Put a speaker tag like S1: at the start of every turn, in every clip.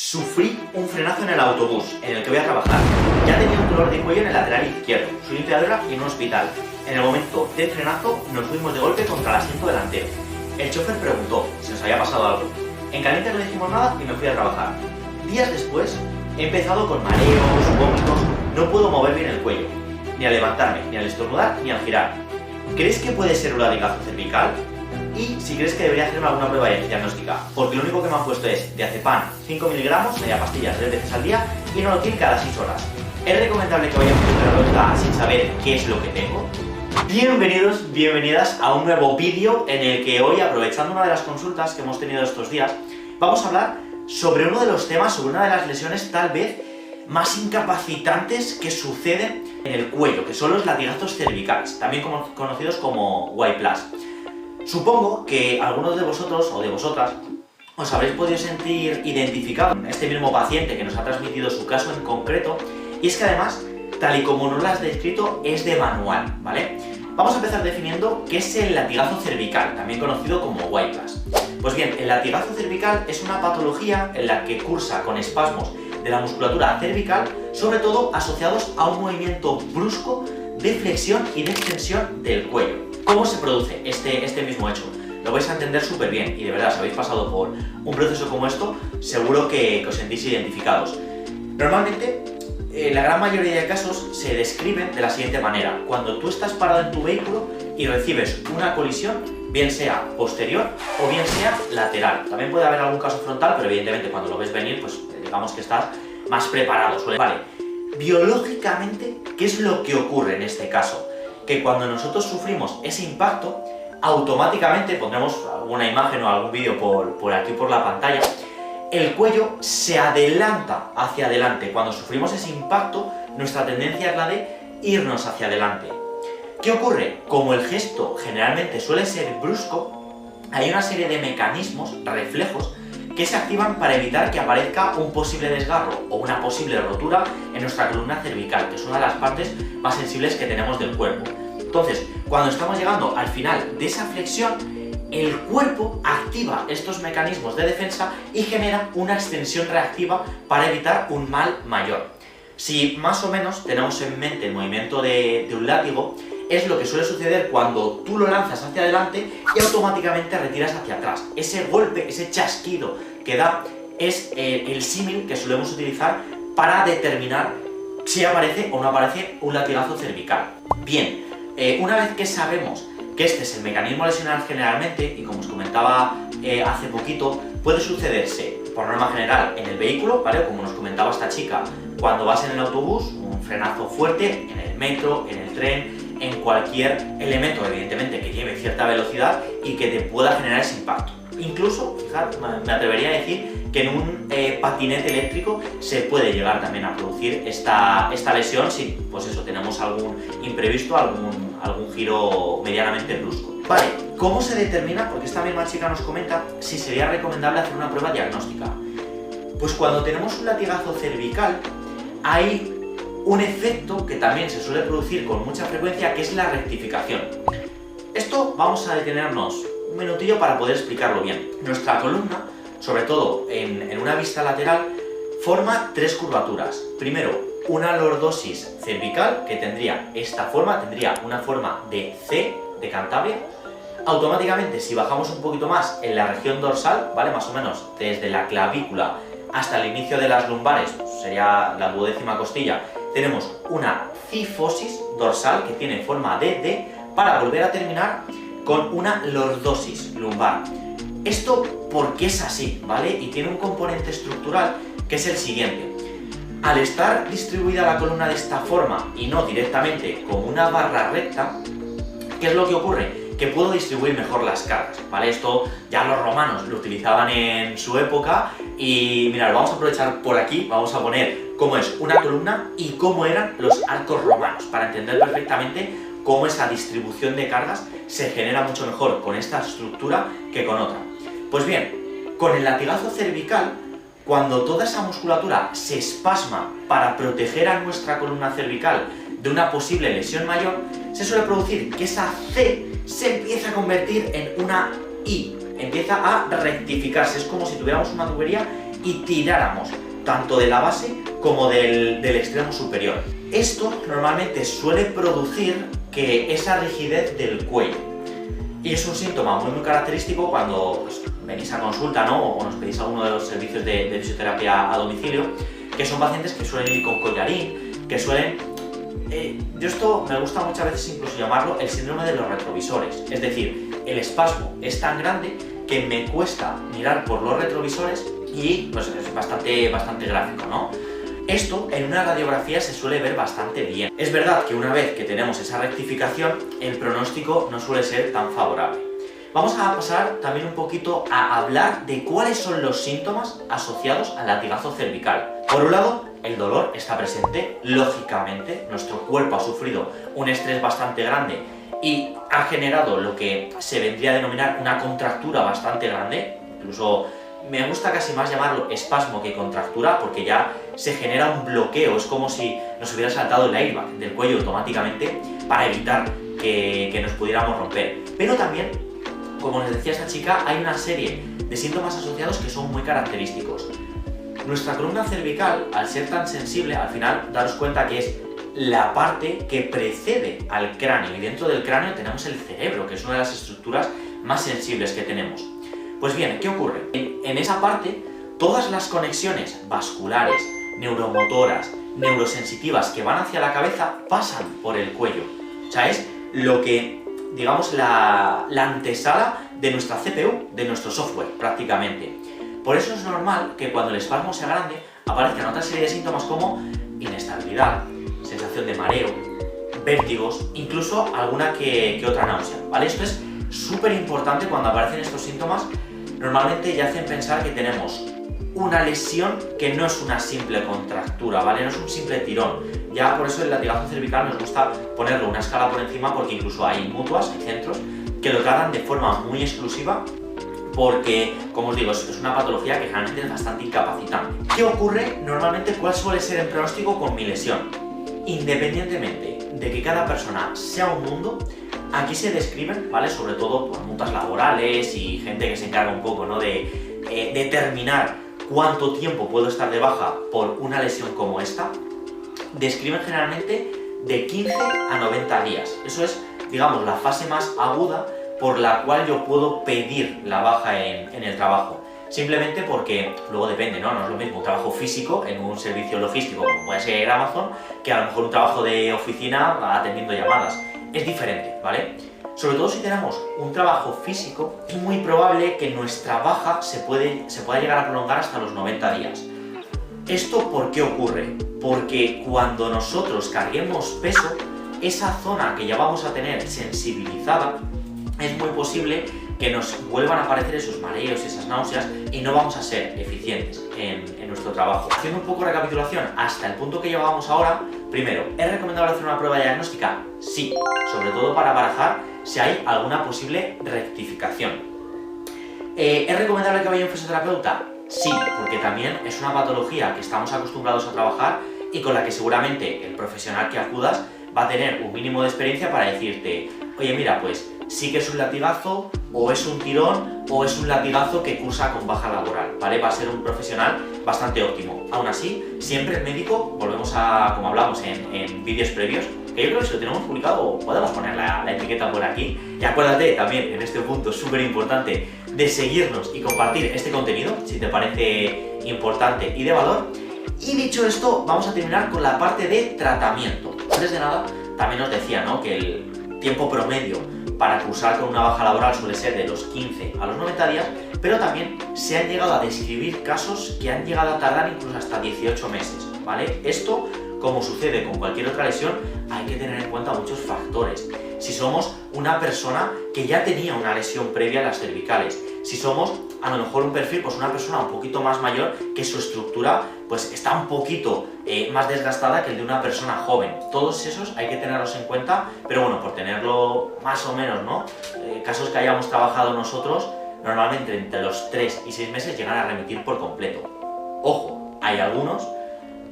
S1: Sufrí un frenazo en el autobús en el que voy a trabajar. Ya tenía un dolor de cuello en el lateral izquierdo, soy limpiadora y en un hospital. En el momento del frenazo nos fuimos de golpe contra el asiento delantero. El chofer preguntó si nos había pasado algo. En caliente no dijimos nada y me fui a trabajar. Días después he empezado con mareos, vómitos, no puedo mover bien el cuello, ni al levantarme, ni al estornudar, ni al girar. ¿Crees que puede ser un latigazo cervical? Y si crees que debería hacerme alguna prueba diagnóstica, porque lo único que me han puesto es diazepam 5 miligramos, media pastilla 3 veces al día y no lo tiene cada 6 horas. ¿Es recomendable que vaya a un fisioterapeuta sin saber qué es lo que tengo? Bienvenidos, bienvenidas a un nuevo vídeo en el que hoy, aprovechando una de las consultas que hemos tenido estos días, vamos a hablar sobre uno de los temas, sobre una de las lesiones tal vez más incapacitantes que suceden en el cuello, que son los latigazos cervicales, también conocidos como whiplash. Supongo que algunos de vosotros o de vosotras os habréis podido sentir identificados con este mismo paciente que nos ha transmitido su caso en concreto, y es que además, tal y como nos lo has descrito, es de manual, ¿vale? Vamos a empezar definiendo qué es el latigazo cervical, también conocido como whiplash. Pues bien, el latigazo cervical es una patología en la que cursa con espasmos de la musculatura cervical, sobre todo asociados a un movimiento brusco de flexión y de extensión del cuello. ¿Cómo se produce este mismo hecho? Lo vais a entender súper bien y de verdad, si habéis pasado por un proceso como esto, seguro que os sentís identificados. Normalmente, en la gran mayoría de casos se describen de la siguiente manera: cuando tú estás parado en tu vehículo y recibes una colisión, bien sea posterior o bien sea lateral. También puede haber algún caso frontal, pero evidentemente cuando lo ves venir, pues digamos que estás más preparado. Vale, biológicamente, ¿qué es lo que ocurre en este caso? Que cuando nosotros sufrimos ese impacto, automáticamente, pondremos alguna imagen o algún vídeo por aquí por la pantalla, el cuello se adelanta hacia adelante. Cuando sufrimos ese impacto, nuestra tendencia es la de irnos hacia adelante. ¿Qué ocurre? Como el gesto generalmente suele ser brusco, hay una serie de mecanismos, reflejos, que se activan para evitar que aparezca un posible desgarro o una posible rotura en nuestra columna cervical, que es una de las partes más sensibles que tenemos del cuerpo. Entonces, cuando estamos llegando al final de esa flexión, el cuerpo activa estos mecanismos de defensa y genera una extensión reactiva para evitar un mal mayor. Si más o menos tenemos en mente el movimiento de un látigo, es lo que suele suceder cuando tú lo lanzas hacia adelante y automáticamente retiras hacia atrás. Ese golpe, ese chasquido que da es el símil que solemos utilizar para determinar si aparece o no aparece un latigazo cervical. Bien, una vez que sabemos que este es el mecanismo lesional generalmente, y como os comentaba hace poquito, puede sucederse por norma general en el vehículo, ¿vale? Como nos comentaba esta chica, cuando vas en el autobús, un frenazo fuerte, en el metro, en el tren, en cualquier elemento, evidentemente, que lleve cierta velocidad y que te pueda generar ese impacto. Incluso, fijaros, me atrevería a decir que en un patinete eléctrico se puede llegar también a producir esta lesión si, pues eso, tenemos algún imprevisto, algún giro medianamente brusco. Vale, ¿cómo se determina? Porque esta misma chica nos comenta si sería recomendable hacer una prueba diagnóstica. Pues cuando tenemos un latigazo cervical, hay un efecto que también se suele producir con mucha frecuencia, que es la rectificación. Esto vamos a detenernos un minutillo para poder explicarlo bien. Nuestra columna, sobre todo en una vista lateral, forma tres curvaturas. Primero, una lordosis cervical que tendría esta forma, tendría una forma de C, de Cantabria. Automáticamente, si bajamos un poquito más en la región dorsal, ¿vale? Más o menos desde la clavícula hasta el inicio de las lumbares, pues sería la duodécima costilla, tenemos una cifosis dorsal que tiene forma de D, para volver a terminar con una lordosis lumbar. Esto porque es así, ¿vale? Y tiene un componente estructural que es el siguiente. Al estar distribuida la columna de esta forma y no directamente como una barra recta, ¿qué es lo que ocurre? Que puedo distribuir mejor las cargas, ¿vale? Esto ya los romanos lo utilizaban en su época y mirad, vamos a aprovechar por aquí, vamos a poner cómo es una columna y cómo eran los arcos romanos, para entender perfectamente cómo esa distribución de cargas se genera mucho mejor con esta estructura que con otra. Pues bien, con el latigazo cervical, cuando toda esa musculatura se espasma para proteger a nuestra columna cervical de una posible lesión mayor, se suele producir que esa C se empieza a convertir en una I, empieza a rectificarse. Es como si tuviéramos una tubería y tiráramos tanto de la base como del extremo superior. Esto normalmente suele producir que esa rigidez del cuello. Y es un síntoma muy característico cuando pues, venís a consulta, ¿no? O nos pedís alguno de los servicios de fisioterapia a domicilio, que son pacientes que suelen ir con collarín, que suelen... yo esto me gusta muchas veces incluso llamarlo el síndrome de los retrovisores. Es decir, el espasmo es tan grande que me cuesta mirar por los retrovisores y pues es bastante gráfico, ¿no? Esto en una radiografía se suele ver bastante bien. Es verdad que una vez que tenemos esa rectificación, el pronóstico no suele ser tan favorable. Vamos a pasar también un poquito a hablar de cuáles son los síntomas asociados al latigazo cervical. Por un lado, el dolor está presente, lógicamente, nuestro cuerpo ha sufrido un estrés bastante grande y ha generado lo que se vendría a denominar una contractura bastante grande, incluso me gusta casi más llamarlo espasmo que contractura porque ya se genera un bloqueo, es como si nos hubiera saltado el airbag del cuello automáticamente para evitar que nos pudiéramos romper. Pero también, como les decía esta chica, hay una serie de síntomas asociados que son muy característicos. Nuestra columna cervical, al ser tan sensible, al final daros cuenta que es la parte que precede al cráneo y dentro del cráneo tenemos el cerebro, que es una de las estructuras más sensibles que tenemos. Pues bien, ¿qué ocurre? En esa parte, todas las conexiones vasculares, neuromotoras, neurosensitivas que van hacia la cabeza pasan por el cuello. O sea, es lo que, digamos, la antesala de nuestra CPU, de nuestro software, prácticamente. Por eso es normal que cuando el espasmo sea grande aparezcan otra serie de síntomas como inestabilidad, sensación de mareo, vértigos, incluso alguna que otra náusea, ¿vale? Esto es súper importante cuando aparecen estos síntomas. Normalmente ya hacen pensar que tenemos una lesión que no es una simple contractura, ¿vale? No es un simple tirón. Ya por eso el latigazo cervical nos gusta ponerlo una escala por encima porque incluso hay mutuas, hay centros que lo tratan de forma muy exclusiva porque, como os digo, es una patología que generalmente es bastante incapacitante. ¿Qué ocurre normalmente? ¿Cuál suele ser el pronóstico con mi lesión? Independientemente de que cada persona sea un mundo, aquí se describen, ¿vale? Sobre todo por mutas laborales y gente que se encarga un poco, ¿no? de determinar cuánto tiempo puedo estar de baja por una lesión como esta, describen generalmente de 15 a 90 días. Eso es, digamos, la fase más aguda por la cual yo puedo pedir la baja en el trabajo. Simplemente porque luego depende, ¿no? No es lo mismo un trabajo físico en un servicio logístico como puede ser Amazon que a lo mejor un trabajo de oficina atendiendo llamadas. Es diferente, ¿vale? Sobre todo si tenemos un trabajo físico, es muy probable que nuestra baja se pueda llegar a prolongar hasta los 90 días. ¿Esto por qué ocurre? Porque cuando nosotros carguemos peso, esa zona que ya vamos a tener sensibilizada, es muy posible que nos vuelvan a aparecer esos mareos, esas náuseas y no vamos a ser eficientes en nuestro trabajo. Haciendo un poco de recapitulación hasta el punto que llevábamos ahora, primero, ¿es recomendable hacer una prueba diagnóstica? Sí, sobre todo para barajar si hay alguna posible rectificación. ¿Es recomendable que vaya un fisioterapeuta? Sí, porque también es una patología que estamos acostumbrados a trabajar y con la que seguramente el profesional que acudas va a tener un mínimo de experiencia para decirte, oye mira, pues sí que es un latigazo, o es un tirón, o es un latigazo que cursa con baja laboral, ¿vale? Va a ser un profesional bastante óptimo. Aún así, siempre el médico, volvemos a, como hablamos en vídeos previos, que yo creo que si lo tenemos publicado podemos poner la etiqueta por aquí. Y acuérdate también, en este punto súper importante, de seguirnos y compartir este contenido, si te parece importante y de valor. Y dicho esto, vamos a terminar con la parte de tratamiento. Antes de nada, también os decía, ¿no?, que el tiempo promedio para cursar con una baja laboral suele ser de los 15 a los 90 días, pero también se han llegado a describir casos que han llegado a tardar incluso hasta 18 meses, ¿vale? Esto, como sucede con cualquier otra lesión, hay que tener en cuenta muchos factores. Si somos una persona que ya tenía una lesión previa a las cervicales, si somos a lo mejor un perfil, pues una persona un poquito más mayor que su estructura pues está un poquito más desgastada que el de una persona joven. Todos esos hay que tenerlos en cuenta, pero bueno, por tenerlo más o menos, ¿no? Casos que hayamos trabajado nosotros, normalmente entre los 3 y 6 meses llegan a remitir por completo. Ojo, hay algunos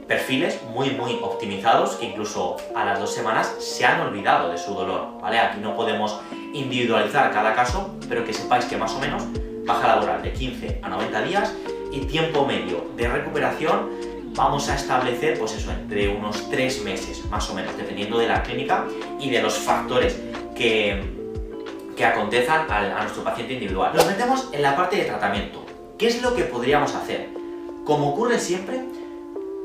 S1: perfiles muy optimizados que incluso a las 2 semanas se han olvidado de su dolor, ¿vale? Aquí no podemos individualizar cada caso, pero que sepáis que más o menos baja laboral de 15 a 90 días tiempo medio de recuperación vamos a establecer, pues eso, entre unos 3 meses, más o menos, dependiendo de la clínica y de los factores que acontezcan a nuestro paciente individual. Nos metemos en la parte de tratamiento. ¿Qué es lo que podríamos hacer? Como ocurre siempre,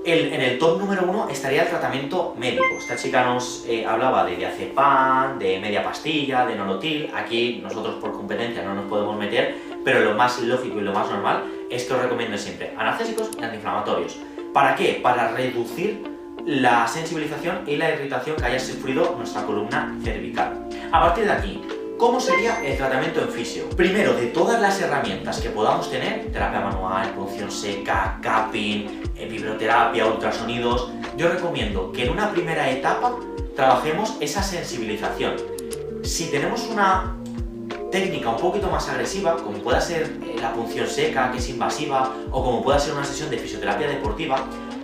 S1: en el top número 1 estaría el tratamiento médico. Esta chica nos hablaba de diazepam, de media pastilla, de nolotil. Aquí nosotros por competencia no nos podemos meter, pero lo más lógico y lo más normal es que os recomiendo siempre analgésicos y antiinflamatorios. ¿Para qué? Para reducir la sensibilización y la irritación que haya sufrido nuestra columna cervical. A partir de aquí, ¿cómo sería el tratamiento en fisio? Primero, de todas las herramientas que podamos tener, terapia manual, punción seca, cupping, vibroterapia, ultrasonidos, yo recomiendo que en una primera etapa trabajemos esa sensibilización. Si tenemos una técnica un poquito más agresiva, como pueda ser la punción seca, que es invasiva, o como pueda ser una sesión de fisioterapia deportiva,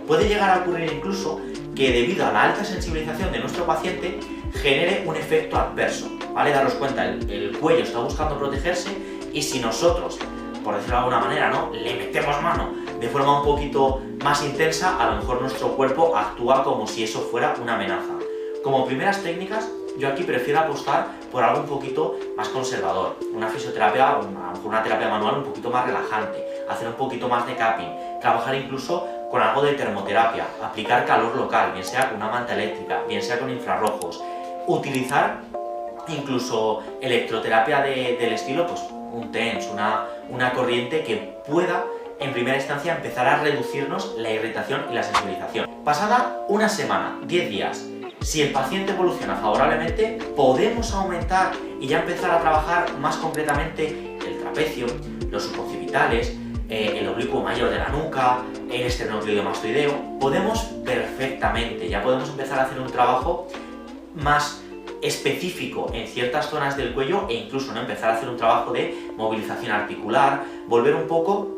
S1: puede llegar a ocurrir incluso que debido a la alta sensibilización de nuestro paciente genere un efecto adverso, ¿vale? Daros cuenta, el cuello está buscando protegerse y si nosotros, por decirlo de alguna manera, ¿no?, le metemos mano de forma un poquito más intensa, a lo mejor nuestro cuerpo actúa como si eso fuera una amenaza. Como primeras técnicas, yo aquí prefiero apostar por algo un poquito más conservador, una fisioterapia, a lo mejor una terapia manual un poquito más relajante, hacer un poquito más de cupping, trabajar incluso con algo de termoterapia, aplicar calor local, bien sea con una manta eléctrica, bien sea con infrarrojos, utilizar incluso electroterapia del estilo, pues un TENS, una corriente que pueda en primera instancia empezar a reducirnos la irritación y la sensibilización. Pasada una semana, 10 días, si el paciente evoluciona favorablemente, podemos aumentar y ya empezar a trabajar más concretamente el trapecio, los suboccipitales, el oblicuo mayor de la nuca, el esternocleidomastoideo. Podemos perfectamente, ya podemos empezar a hacer un trabajo más específico en ciertas zonas del cuello e incluso ¿no?, empezar a hacer un trabajo de movilización articular, volver un poco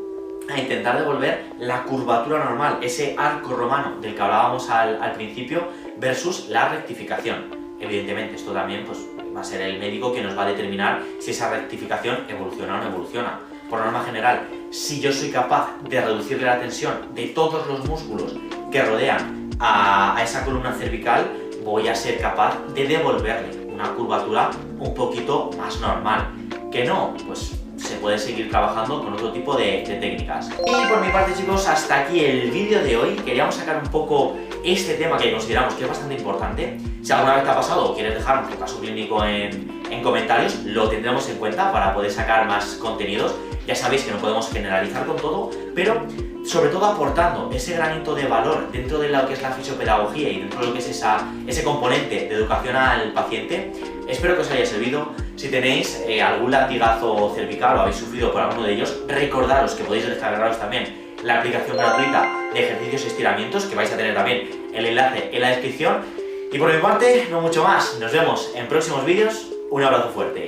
S1: a intentar devolver la curvatura normal, ese arco romano del que hablábamos al principio versus la rectificación. Evidentemente esto también pues, va a ser el médico que nos va a determinar si esa rectificación evoluciona o no evoluciona. Por norma general, si yo soy capaz de reducirle la tensión de todos los músculos que rodean a esa columna cervical, voy a ser capaz de devolverle una curvatura un poquito más normal. Que no, pues se puede seguir trabajando con otro tipo de técnicas. Y por mi parte, chicos, hasta aquí el vídeo de hoy. Queríamos sacar un poco este tema que consideramos que es bastante importante. Si alguna vez te ha pasado o quieres dejar tu caso clínico en comentarios, lo tendremos en cuenta para poder sacar más contenidos. Ya sabéis que no podemos generalizar con todo, pero sobre todo aportando ese granito de valor dentro de lo que es la fisiopedagogía y dentro de lo que es ese componente de educación al paciente. Espero que os haya servido. Si tenéis algún latigazo cervical o habéis sufrido por alguno de ellos, recordaros que podéis descargaros también la aplicación gratuita de ejercicios y estiramientos, que vais a tener también el enlace en la descripción. Y por mi parte, no mucho más. Nos vemos en próximos vídeos. Un abrazo fuerte.